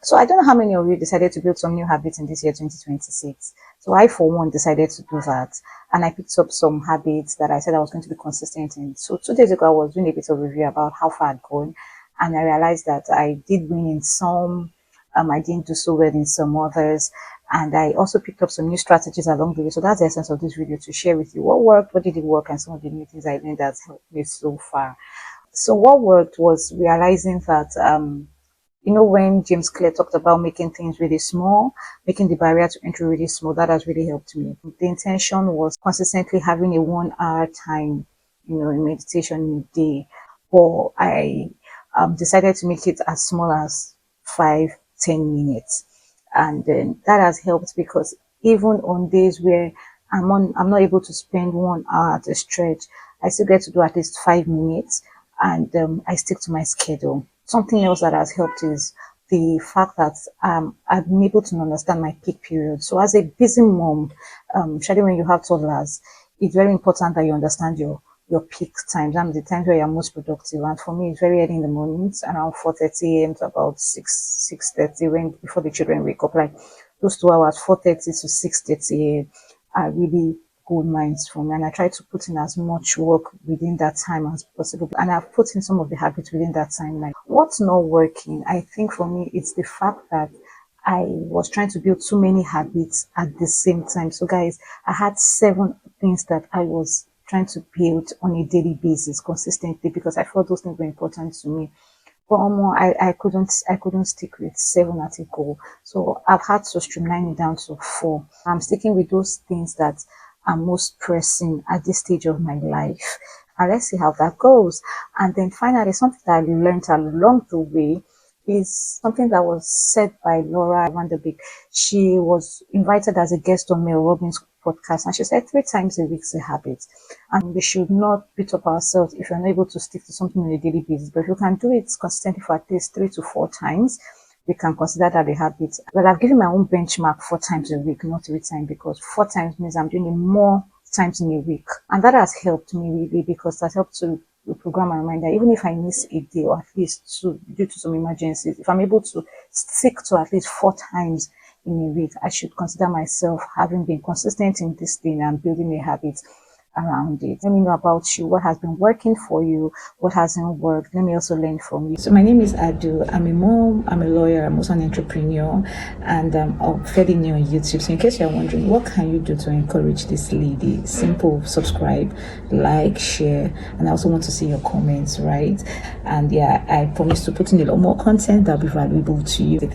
So I don't know how many of you decided to build some new habits in this year 2026. So I, for one, decided to do that. And I picked up some habits that I said I was going to be consistent in. So 2 days ago, I was doing a bit of review about how far I'd gone. And I realized that I did win in some, I didn't do so well in some others. And I also picked up some new strategies along the way. So that's the essence of this video, to share with you what worked, what didn't work, and some of the new things I learned that's helped me so far. So what worked was realizing that, when James Clear talked about making things really small, making the barrier to entry really small, that has really helped me. The intention was consistently having a 1 hour time, in meditation in a day. But I decided to make it as small as 5-10 minutes. And then that has helped, because even on days where I'm not able to spend 1 hour at a stretch, I still get to do at least 5 minutes, and I stick to my schedule. Something else that has helped is the fact that I've been able to understand my peak period. So as a busy mom, especially when you have toddlers, it's very important that you understand your peak times and the times where you're most productive. And for me, it's very early in the mornings, around 4:30 a.m. to about 6:30, before the children wake up. Like those 2 hours, 4:30 to 6:30 a.m. are really gold mines for me, and I try to put in as much work within that time as possible. And I've put in some of the habits within that time. Like what's not working, I think for me, it's the fact that I was trying to build too many habits at the same time. So guys, I had 7 things that I was trying to build on a daily basis consistently, because I felt those things were important to me. But I couldn't stick with 7 at a go. So I've had to streamline it down to 4. I'm sticking with those things that are most pressing at this stage of my life. And let's see how that goes. And then finally, something that I learned along the way is something that was said by Laura Vanderbeek. She was invited as a guest on Mel Robbins' podcast, and she said 3 times a week is a habit, and we should not beat up ourselves if you're not able to stick to something on a daily basis. But if you can do it consistently for at least 3 to 4 times, we can consider that a habit. But I've given my own benchmark 4 times a week, not 3 times, because 4 times means I'm doing it more times in a week. And that has helped me really, because that helped to program my mind that even if I miss a day, or at least 2 due to some emergencies, if I'm able to stick to at least 4 times in a week, I should consider myself having been consistent in this thing and building a habit around it. Let me know about you, what has been working for you, what hasn't worked. Let me also learn from you. So my name is Adu. I'm a mom, I'm a lawyer, I'm also an entrepreneur, and I'm fairly new on YouTube. So in case you're wondering, what can you do to encourage this lady? Simple: subscribe, like, share, and I also want to see your comments, right? And yeah, I promise to put in a lot more content that'll be valuable to you. Thank